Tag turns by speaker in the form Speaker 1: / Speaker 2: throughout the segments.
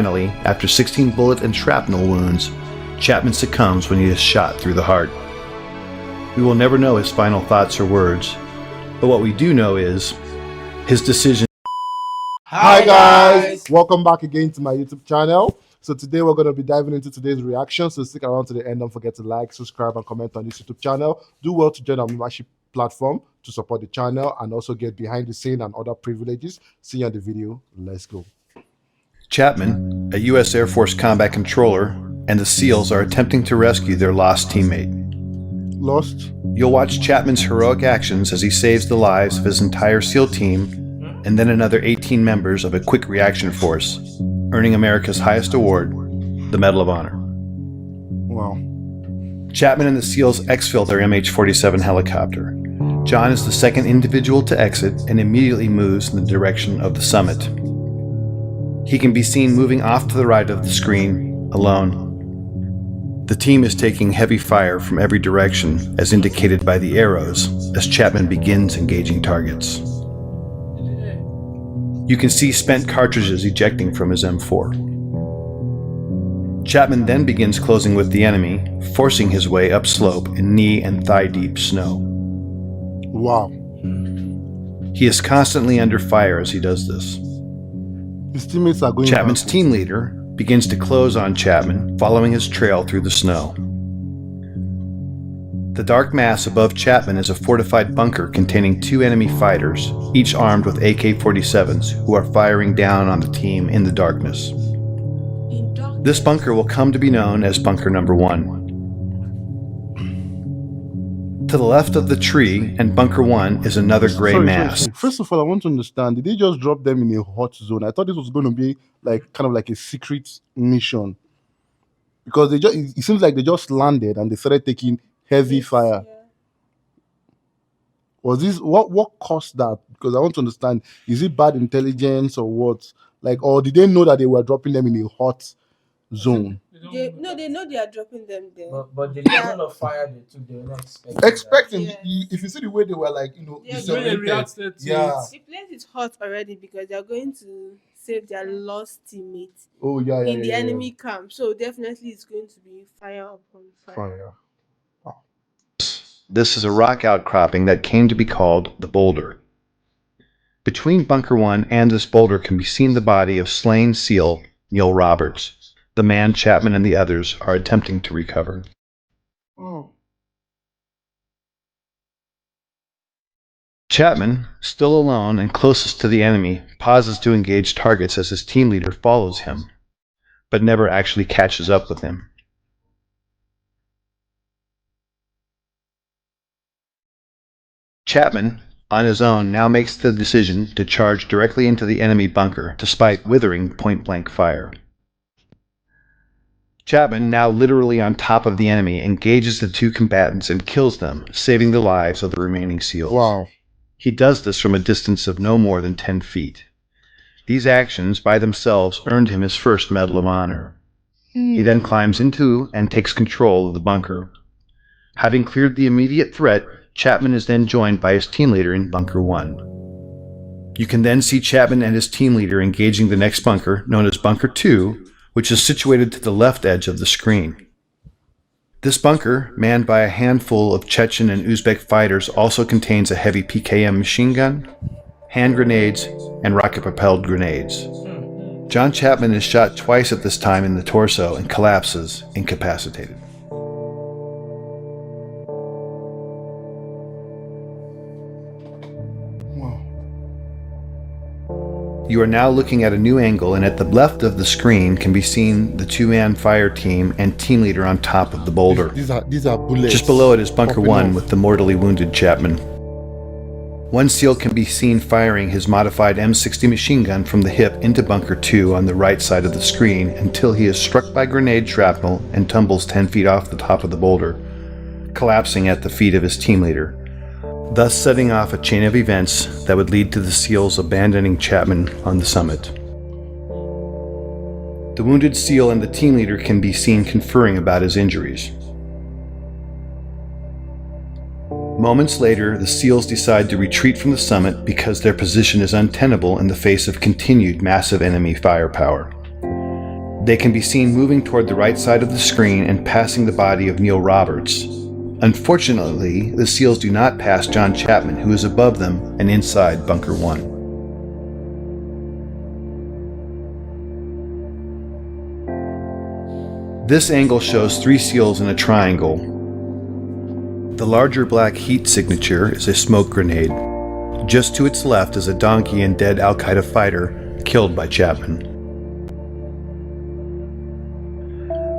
Speaker 1: Finally, after 16 bullet and shrapnel wounds, Chapman succumbs when he is shot through the heart. We will never know his final thoughts or words, but what we do know is his decision.
Speaker 2: Hi guys! Welcome back again to my YouTube channel. So today we're going to be diving into today's reaction, so stick around to the end. Don't forget to like, subscribe and comment on this YouTube channel. Do well to join our membership platform to support the channel and also get behind the scene and other privileges. See you on the video. Let's go.
Speaker 1: Chapman, a U.S. Air Force combat controller, and the SEALs are attempting to rescue their lost teammate.
Speaker 2: Lost?
Speaker 1: You'll watch Chapman's heroic actions as he saves the lives of his entire SEAL team and then another 18 members of a quick reaction force, earning America's highest award, the Medal of Honor.
Speaker 2: Wow.
Speaker 1: Chapman and the SEALs exfil their MH-47 helicopter. John is the second individual to exit and immediately moves in the direction of the summit. He can be seen moving off to the right of the screen, alone. The team is taking heavy fire from every direction, as indicated by the arrows, as Chapman begins engaging targets. You can see spent cartridges ejecting from his M4. Chapman then begins closing with the enemy, forcing his way upslope in knee and thigh-deep snow.
Speaker 2: Wow.
Speaker 1: He is constantly under fire as he does this.
Speaker 2: His teammates are going
Speaker 1: Chapman's team leader begins to close on Chapman, following his trail through the snow. The dark mass above Chapman is a fortified bunker containing 2 enemy fighters, each armed with AK-47s, who are firing down on the team in the darkness. This bunker will come to be known as Bunker Number 1. To the left of the tree and Bunker 1 is another gray mass.
Speaker 2: First of all, I want to understand, did they just drop them in a hot zone? I thought this was going to be like kind of like a secret mission, because it seems like they just landed and they started taking heavy fire. Yeah. Was this what caused that? Because I want to understand, is it bad intelligence or what? Like, or did they know that they were dropping them in a hot zone?
Speaker 3: They know they are dropping them there.
Speaker 4: But the level of fire they took, they were not
Speaker 2: expecting.
Speaker 3: Yeah.
Speaker 2: If you see the way they were, like,
Speaker 3: they
Speaker 2: reacted to
Speaker 3: it. The place is hot already because they are going to save their lost teammates.
Speaker 2: Oh yeah,
Speaker 3: in the enemy camp. So definitely it's going to be fire upon fire.
Speaker 2: Wow.
Speaker 1: This is a rock outcropping that came to be called the Boulder. Between Bunker 1 and this boulder can be seen the body of slain SEAL Neil Roberts, the man Chapman and the others are attempting to recover.
Speaker 2: Oh.
Speaker 1: Chapman, still alone and closest to the enemy, pauses to engage targets as his team leader follows him, but never actually catches up with him. Chapman, on his own, now makes the decision to charge directly into the enemy bunker, despite withering point-blank fire. Chapman, now literally on top of the enemy, engages the 2 combatants and kills them, saving the lives of the remaining SEALs.
Speaker 2: Wow.
Speaker 1: He does this from a distance of no more than 10 feet. These actions by themselves earned him his first Medal of Honor. He then climbs into and takes control of the bunker. Having cleared the immediate threat, Chapman is then joined by his team leader in Bunker 1. You can then see Chapman and his team leader engaging the next bunker, known as Bunker 2, which is situated to the left edge of the screen. This bunker, manned by a handful of Chechen and Uzbek fighters, also contains a heavy PKM machine gun, hand grenades, and rocket-propelled grenades. John Chapman is shot twice at this time in the torso and collapses, incapacitated. You are now looking at a new angle, and at the left of the screen can be seen the 2-man fire team and team leader on top of the boulder.
Speaker 2: These are bullets.
Speaker 1: Just below it is Bunker 1
Speaker 2: off
Speaker 1: with the mortally wounded Chapman. One SEAL can be seen firing his modified M60 machine gun from the hip into Bunker 2 on the right side of the screen until he is struck by grenade shrapnel and tumbles 10 feet off the top of the boulder, collapsing at the feet of his team leader, thus setting off a chain of events that would lead to the SEALs abandoning Chapman on the summit. The wounded SEAL and the team leader can be seen conferring about his injuries. Moments later, the SEALs decide to retreat from the summit because their position is untenable in the face of continued massive enemy firepower. They can be seen moving toward the right side of the screen and passing the body of Neil Roberts. Unfortunately, the SEALs do not pass John Chapman, who is above them and inside Bunker 1. This angle shows 3 SEALs in a triangle. The larger black heat signature is a smoke grenade. Just to its left is a donkey and dead Al-Qaeda fighter killed by Chapman.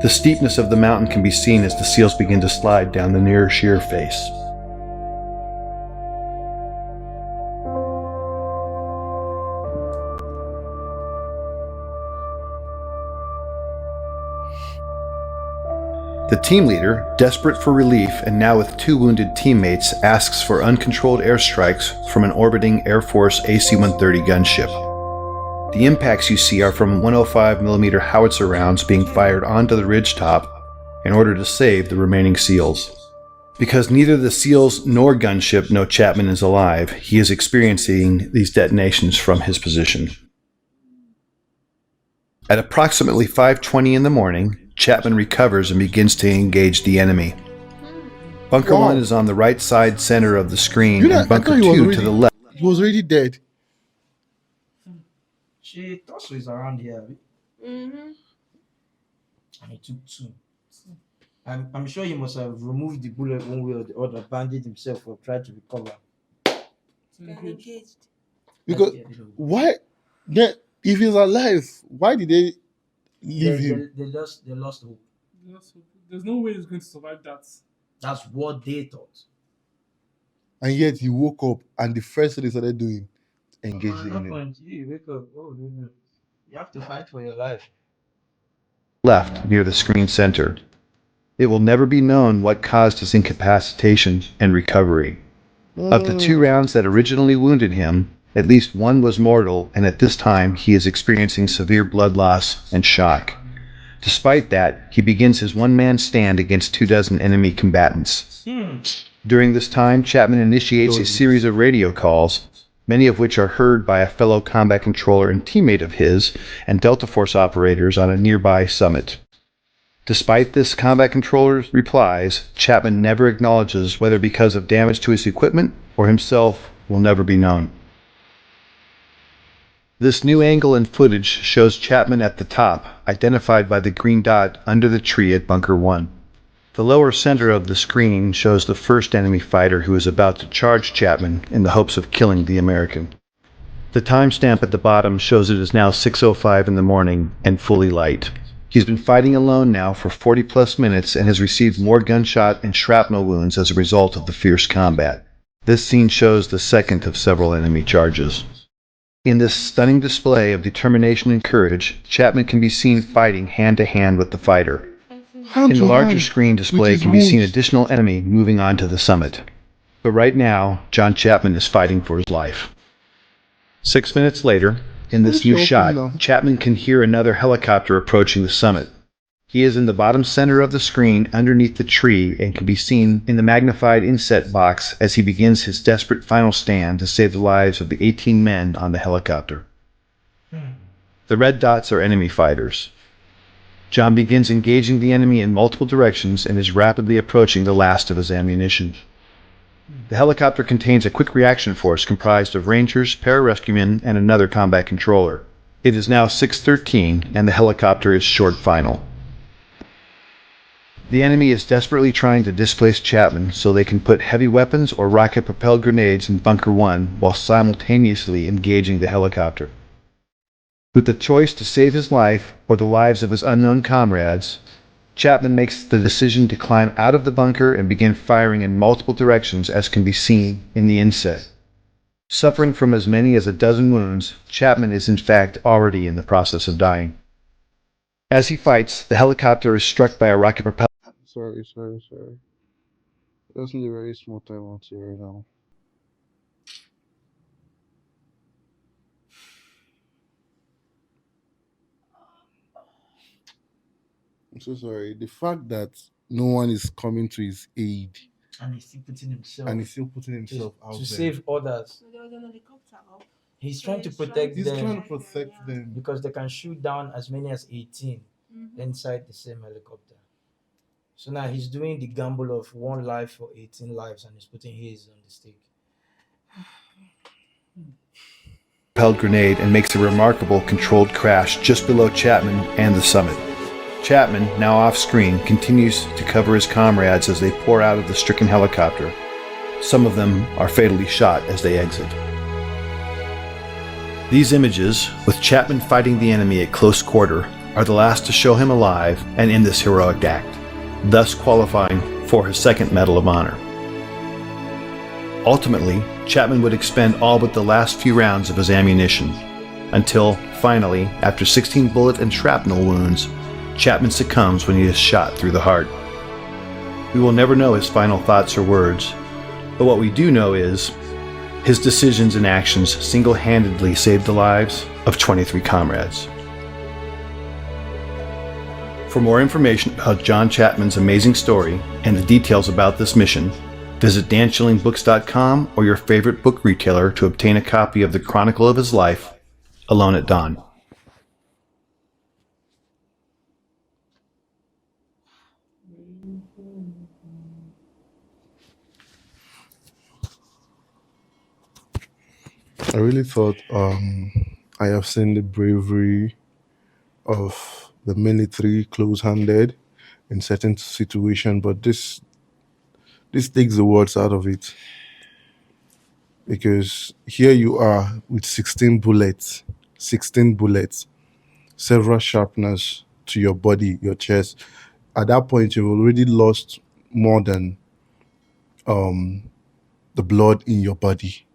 Speaker 1: The steepness of the mountain can be seen as the SEALs begin to slide down the near sheer face. The team leader, desperate for relief and now with 2 wounded teammates, asks for uncontrolled airstrikes from an orbiting Air Force AC-130 gunship. The impacts you see are from 105mm howitzer rounds being fired onto the ridgetop in order to save the remaining SEALs. Because neither the SEALs nor gunship know Chapman is alive, he is experiencing these detonations from his position. At approximately 5:20 in the morning, Chapman recovers and begins to engage the enemy. Bunker 1 is on the right side center of the screen, and Bunker 2 to the left.
Speaker 2: He was already dead.
Speaker 4: She Tosso is around here.
Speaker 3: Mm-hmm.
Speaker 4: And he took 2. I'm sure he must have removed the bullet one way or the other, bandaged himself, or tried to recover.
Speaker 3: Engaged.
Speaker 2: Because why? Then, if he's alive, why did they leave him?
Speaker 4: They lost hope.
Speaker 5: There's no way he's going to survive that.
Speaker 4: That's what they thought.
Speaker 2: And yet he woke up, and the first thing they started doing, engage the enemy.
Speaker 4: You wake up. Oh, no. You have to fight for your life.
Speaker 1: Left near the screen center. It will never be known what caused his incapacitation and recovery. Of the 2 rounds that originally wounded him, at least 1 was mortal, and at this time he is experiencing severe blood loss and shock. Despite that, he begins his one-man stand against 24 enemy combatants. During this time, Chapman initiates a series of radio calls, many of which are heard by a fellow combat controller and teammate of his and Delta Force operators on a nearby summit. Despite this combat controller's replies, Chapman never acknowledges whether because of damage to his equipment or himself will never be known. This new angle and footage shows Chapman at the top, identified by the green dot under the tree at Bunker 1. The lower center of the screen shows the first enemy fighter who is about to charge Chapman in the hopes of killing the American. The timestamp at the bottom shows it is now 6:05 in the morning and fully light. He's been fighting alone now for 40+ minutes and has received more gunshot and shrapnel wounds as a result of the fierce combat. This scene shows the second of several enemy charges. In this stunning display of determination and courage, Chapman can be seen fighting hand-to-hand with the fighter. In the larger screen display can be seen additional enemy moving on to the summit. But right now, John Chapman is fighting for his life. 6 minutes later, in this new shot, Chapman can hear another helicopter approaching the summit. He is in the bottom center of the screen underneath the tree and can be seen in the magnified inset box as he begins his desperate final stand to save the lives of the 18 men on the helicopter. The red dots are enemy fighters. John begins engaging the enemy in multiple directions and is rapidly approaching the last of his ammunition. The helicopter contains a quick reaction force comprised of Rangers, pararescuemen, and another combat controller. It is now 6:13 and the helicopter is short final. The enemy is desperately trying to displace Chapman so they can put heavy weapons or rocket-propelled grenades in Bunker 1 while simultaneously engaging the helicopter. With the choice to save his life or the lives of his unknown comrades, Chapman makes the decision to climb out of the bunker and begin firing in multiple directions as can be seen in the inset. Suffering from as many as a dozen wounds, Chapman is in fact already in the process of dying. As he fights, the helicopter is struck by a rocket propelled.
Speaker 2: Sorry. That's a very small time out here right now. I'm so sorry. The fact that no one is coming to his aid
Speaker 4: And he's still putting himself
Speaker 2: and he's still putting himself out
Speaker 4: to
Speaker 2: there.
Speaker 4: save others.
Speaker 3: So there was an helicopter up.
Speaker 4: He's trying to protect
Speaker 2: He's
Speaker 4: them
Speaker 2: trying to protect them.
Speaker 4: because they can shoot down as many as 18 inside the same helicopter. So now he's doing the gamble of one life for 18 lives and he's putting his on the stake.
Speaker 1: Propelled grenade and makes a remarkable controlled crash just below Chapman and the summit. Chapman, now off screen, continues to cover his comrades as they pour out of the stricken helicopter. Some of them are fatally shot as they exit. These images, with Chapman fighting the enemy at close quarter, are the last to show him alive and in this heroic act, thus qualifying for his second Medal of Honor. Ultimately, Chapman would expend all but the last few rounds of his ammunition, until, finally, after 16 bullet and shrapnel wounds, Chapman succumbs when he is shot through the heart. We will never know his final thoughts or words, but what we do know is his decisions and actions single-handedly saved the lives of 23 comrades. For more information about John Chapman's amazing story and the details about this mission, visit danschillingbooks.com or your favorite book retailer to obtain a copy of the chronicle of his life, Alone at Dawn.
Speaker 2: I really thought I have seen the bravery of the military close-handed in certain situations, but this takes the words out of it. Because here you are with 16 bullets, several sharpness to your body, your chest. At that point, you've already lost more than the blood in your body.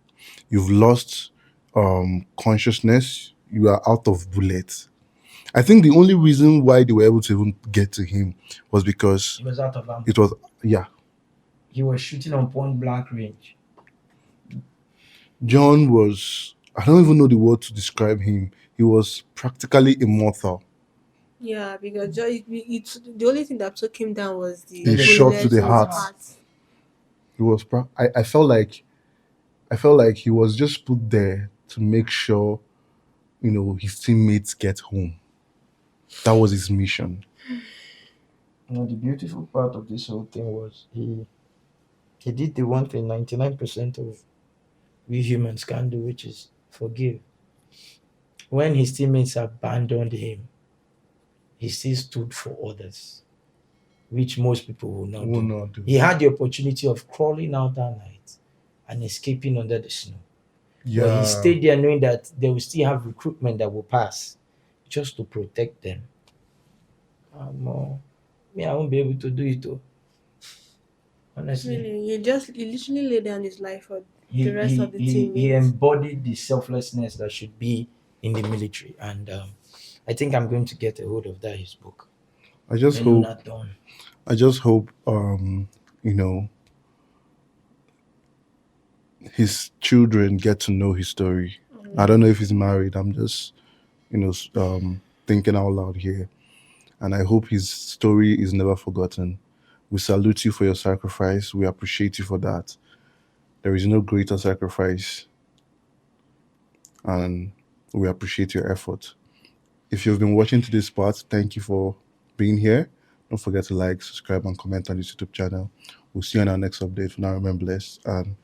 Speaker 2: You've lost consciousness. You are out of bullets. I think the only reason why they were able to even get to him was because
Speaker 4: He was out of ammo.
Speaker 2: it was, yeah.
Speaker 4: He was shooting on point blank range.
Speaker 2: John was, I don't even know the word to describe him. He was practically immortal.
Speaker 3: Yeah, because the only thing that took him down was the
Speaker 2: The shot to
Speaker 3: bullet
Speaker 2: the
Speaker 3: in his
Speaker 2: heart. He was. I felt like he was just put there to make sure, his teammates get home. That was his mission.
Speaker 4: You know, the beautiful part of this whole thing was he did the one thing 99% of we humans can do, which is forgive. When his teammates abandoned him, he still stood for others, which most people will not
Speaker 2: Will
Speaker 4: do.
Speaker 2: not do.
Speaker 4: He had the opportunity of crawling out that night and escaping under the snow. But he stayed there knowing that they will still have recruitment that will pass just to protect them. Me, I won't be able to do it though. Honestly.
Speaker 3: Really, he literally laid down his life for
Speaker 4: He,
Speaker 3: the rest of the
Speaker 4: he
Speaker 3: teammates.
Speaker 4: embodied the selflessness that should be in the military. And I think I'm going to get a hold of that, his book.
Speaker 2: I just
Speaker 4: Alone
Speaker 2: hope
Speaker 4: at Dawn.
Speaker 2: his children get to know his story. I don't know if he's married. I'm just, thinking out loud here. And I hope his story is never forgotten. We salute you for your sacrifice. We appreciate you for that. There is no greater sacrifice. And we appreciate your effort. If you've been watching to this part, thank you for being here. Don't forget to like, subscribe, and comment on this YouTube channel. We'll see you on our next update. For now, remember blessed and